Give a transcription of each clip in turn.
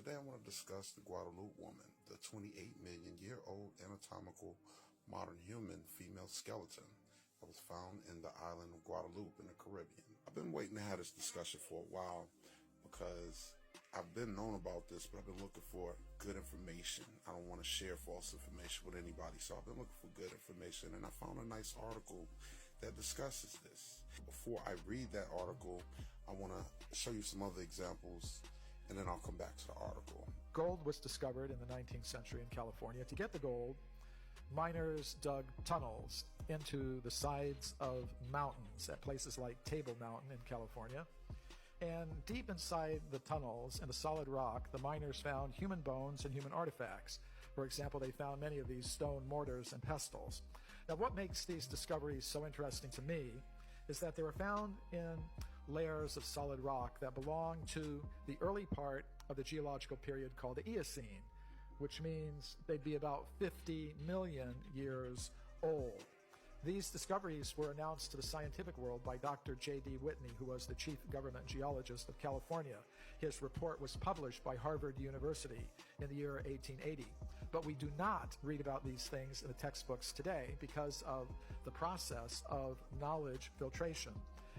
Today I want to discuss the Guadalupe woman, the 28 million year old anatomical modern human female skeleton that was found in the island of Guadalupe in the Caribbean. I've been waiting to have this discussion for a while because I've been known about this, but I've been looking for good information. I don't want to share false information with anybody, so I've been looking for good information, and I found a nice article that discusses this. Before I read that article, I want to show you some other examples, and then I'll come back to the article. Gold was discovered in the 19th century in California. To get the gold, miners dug tunnels into the sides of mountains at places like Table Mountain in California. And deep inside the tunnels in the solid rock, the miners found human bones and human artifacts. For example, they found many of these stone mortars and pestles. Now, what makes these discoveries so interesting to me is that they were found in layers of solid rock that belong to the early part of the geological period called the Eocene, which means they'd be about 50 million years old. These discoveries were announced to the scientific world by Dr. J.D. Whitney, who was the chief government geologist of California. His report was published by Harvard University in the year 1880. But we do not read about these things in the textbooks today because of the process of knowledge filtration.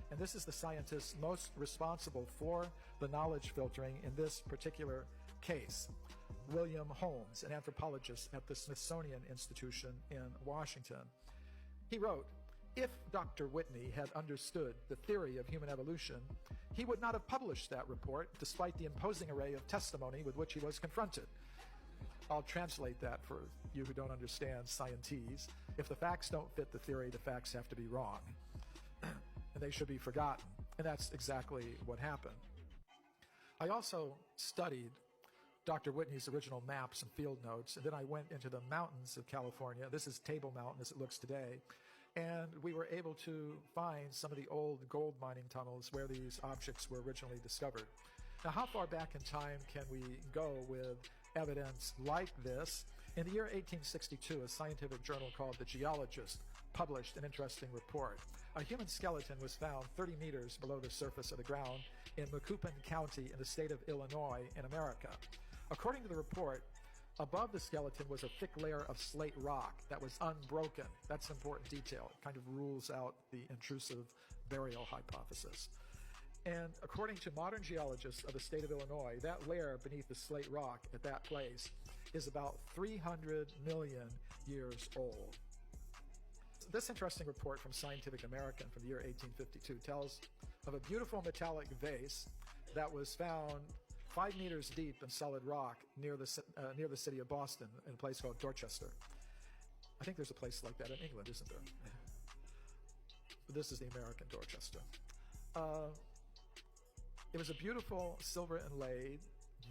And this is the scientist most responsible for the knowledge filtering in this particular case. William Holmes, an anthropologist at the Smithsonian Institution in Washington. He wrote, "If Dr. Whitney had understood the theory of human evolution, he would not have published that report despite the imposing array of testimony with which he was confronted." I'll translate that for you who don't understand scientese. If the facts don't fit the theory, the facts have to be wrong. And they should be forgotten. And that's exactly what happened. I also studied Dr. Whitney's original maps and field notes, and then I went into the mountains of California. This is Table Mountain as it looks today, and we were able to find some of the old gold mining tunnels where these objects were originally discovered. Now, how far back in time can we go with evidence like this? In the year 1862, a scientific journal called The Geologist published an interesting report. A human skeleton was found 30 meters below the surface of the ground in Macoupin County in the state of Illinois in America. According to the report, above the skeleton was a thick layer of slate rock that was unbroken. That's an important detail. It kind of rules out the intrusive burial hypothesis. And according to modern geologists of the state of Illinois, that layer beneath the slate rock at that place is about 300 million years old. This interesting report from Scientific American from the year 1852 tells of a beautiful metallic vase that was found 5 meters deep in solid rock near the city of Boston in a place called Dorchester. I think there's a place like that in England, isn't there? But this is the American Dorchester. It was a beautiful silver inlaid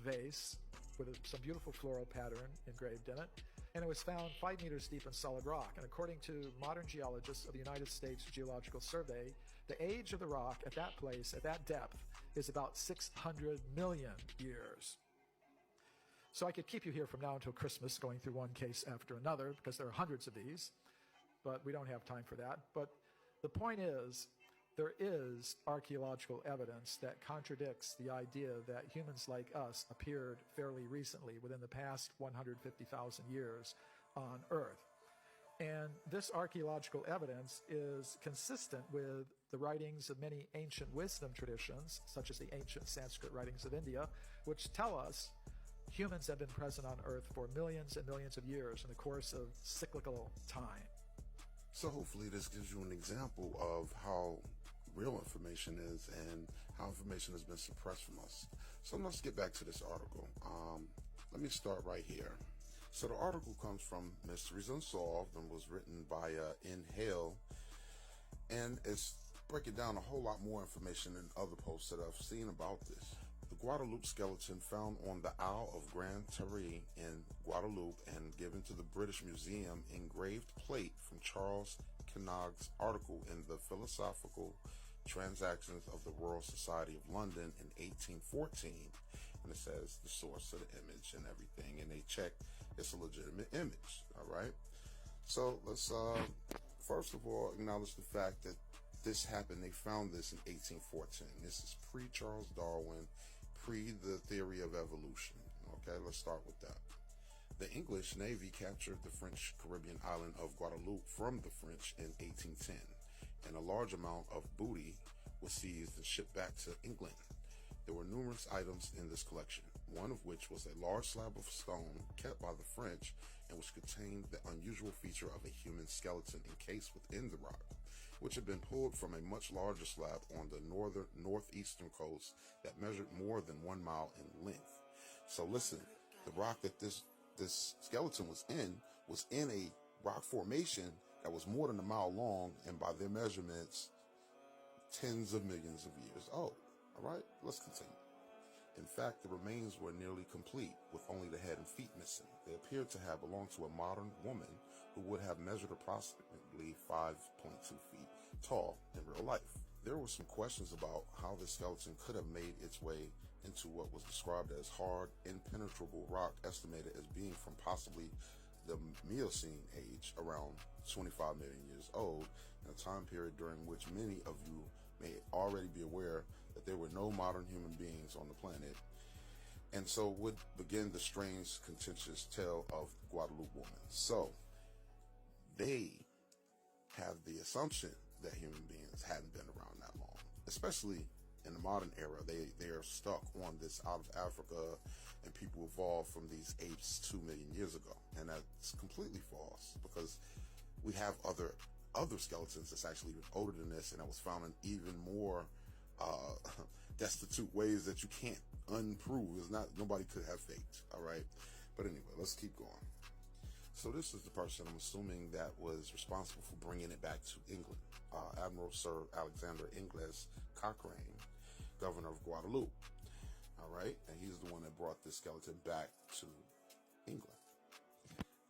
vase with some beautiful floral pattern engraved in it, and it was found 5 meters deep in solid rock. And according to modern geologists of the United States Geological Survey, the age of the rock at that place, at that depth, is about 600 million years. So I could keep you here from now until Christmas going through one case after another, because there are hundreds of these, but we don't have time for that. But the point is, there is archaeological evidence that contradicts the idea that humans like us appeared fairly recently, within the past 150,000 years on Earth. And this archaeological evidence is consistent with the writings of many ancient wisdom traditions, such as the ancient Sanskrit writings of India, which tell us humans have been present on Earth for millions and millions of years in the course of cyclical time. So hopefully this gives you an example of how real information is and how information has been suppressed from us. So let's get back to this article. Let me start right here. So the article comes from Mysteries Unsolved and was written by Inhale, and it's breaking down a whole lot more information than other posts that I've seen about this. The Guadalupe skeleton found on the Isle of Grand Terre in Guadeloupe and given to the British Museum engraved plate from Charles Knag's article in the Philosophical Transactions of the Royal Society of London in 1814. And it says the source of the image and everything, and they check it's a legitimate image. All right. So let's first of all acknowledge the fact that this happened. They found this in 1814. This is pre-Charles Darwin, pre the theory of evolution. Okay, let's start with that. The English Navy captured the French Caribbean island of Guadeloupe from the French in 1810, and a large amount of booty was seized and shipped back to England. There were numerous items in this collection, one of which was a large slab of stone kept by the French and which contained the unusual feature of a human skeleton encased within the rock, which had been pulled from a much larger slab on the northeastern coast that measured more than 1 mile in length. So listen, the rock that this skeleton was in a rock formation that was more than 1 mile long, and by their measurements, tens of millions of years old. All right, let's continue. In fact, the remains were nearly complete, with only the head and feet missing. They appeared to have belonged to a modern woman who would have measured approximately 5.2 feet tall in real life. There were some questions about how this skeleton could have made its way into what was described as hard, impenetrable rock, estimated as being from possibly the Miocene age, around 25 million years old, in a time period during which many of you may already be aware that there were no modern human beings on the planet. And so would begin the strange, contentious tale of the Guadeloupe woman. So they have the assumption that human beings hadn't been around that long, especially in the modern era. They are stuck on this out of Africa, and people evolved from these apes 2 million years ago, and that's completely false, because we have other skeletons that's actually even older than this, and that was found in even more destitute ways that you can't unprove. It's not, nobody could have faked. All right, but anyway, let's keep going. So this is the person, I'm assuming, that was responsible for bringing it back to England, Admiral Sir Alexander Ingles Cochrane, governor of Guadeloupe. All right, and he's the one that brought this skeleton back to England.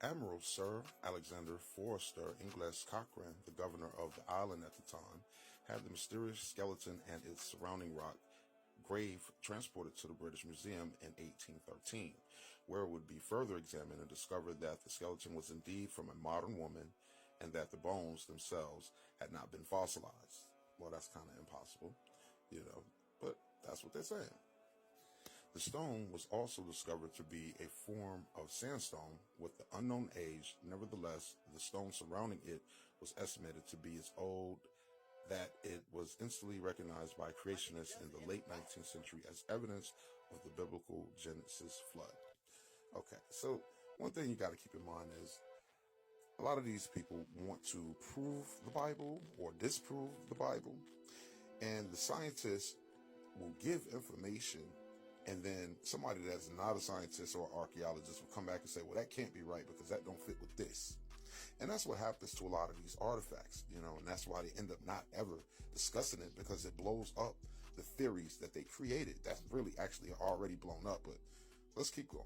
Admiral Sir Alexander Forster Ingles Cochrane, the governor of the island at the time, had the mysterious skeleton and its surrounding rock grave transported to the British Museum in 1813, where it would be further examined and discovered that the skeleton was indeed from a modern woman and that the bones themselves had not been fossilized. Well, that's kind of impossible, but that's what they're saying. The stone was also discovered to be a form of sandstone with the unknown age. Nevertheless, the stone surrounding it was estimated to be as old that it was instantly recognized by creationists in the late 19th century as evidence of the biblical Genesis flood. Okay, so one thing you got to keep in mind is a lot of these people want to prove the Bible or disprove the Bible, and the scientists will give information, and then somebody that's not a scientist or archaeologist will come back and say, well, that can't be right because that don't fit with this. And that's what happens to a lot of these artifacts, and that's why they end up not ever discussing it, because it blows up the theories that they created. That's really actually already blown up, but let's keep going.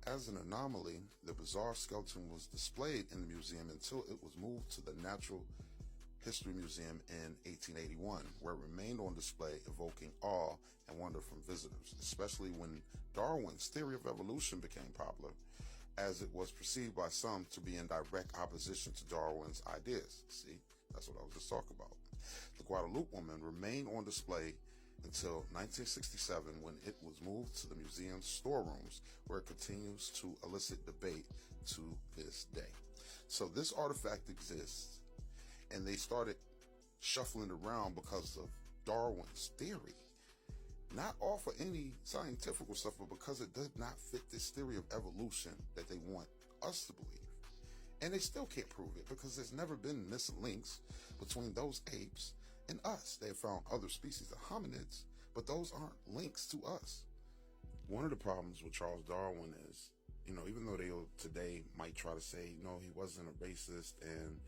As an anomaly, the bizarre skeleton was displayed in the museum until it was moved to the Natural History Museum in 1881, where it remained on display, evoking awe and wonder from visitors, especially when Darwin's theory of evolution became popular, as it was perceived by some to be in direct opposition to Darwin's ideas. See, that's what I was just talking about. The Guadeloupe woman remained on display until 1967, when it was moved to the museum's storerooms, where it continues to elicit debate to this day. So this artifact exists, and they started shuffling around because of Darwin's theory. Not off of any scientific stuff, but because it does not fit this theory of evolution that they want us to believe. And they still can't prove it, because there's never been missing links between those apes and us. They have found other species of hominids, but those aren't links to us. One of the problems with Charles Darwin is, even though they today might try to say, he wasn't a racist, and,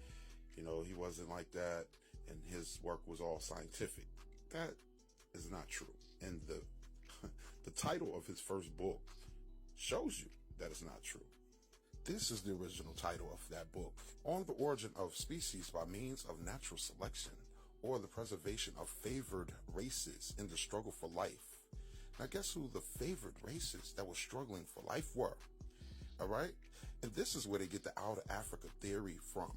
he wasn't like that, and his work was all scientific. That is not true. And the title of his first book shows you that it's not true. This is the original title of that book: On the Origin of Species by Means of Natural Selection, or the Preservation of Favored Races in the Struggle for Life. Now, guess who the favored races that were struggling for life were? All right? And this is where they get the out of Africa theory from.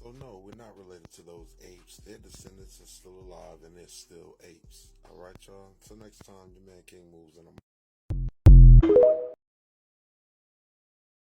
So no, we're not related to those apes. Their descendants are still alive, and they're still apes. All right, y'all? Till next time, your man King moves, and I'm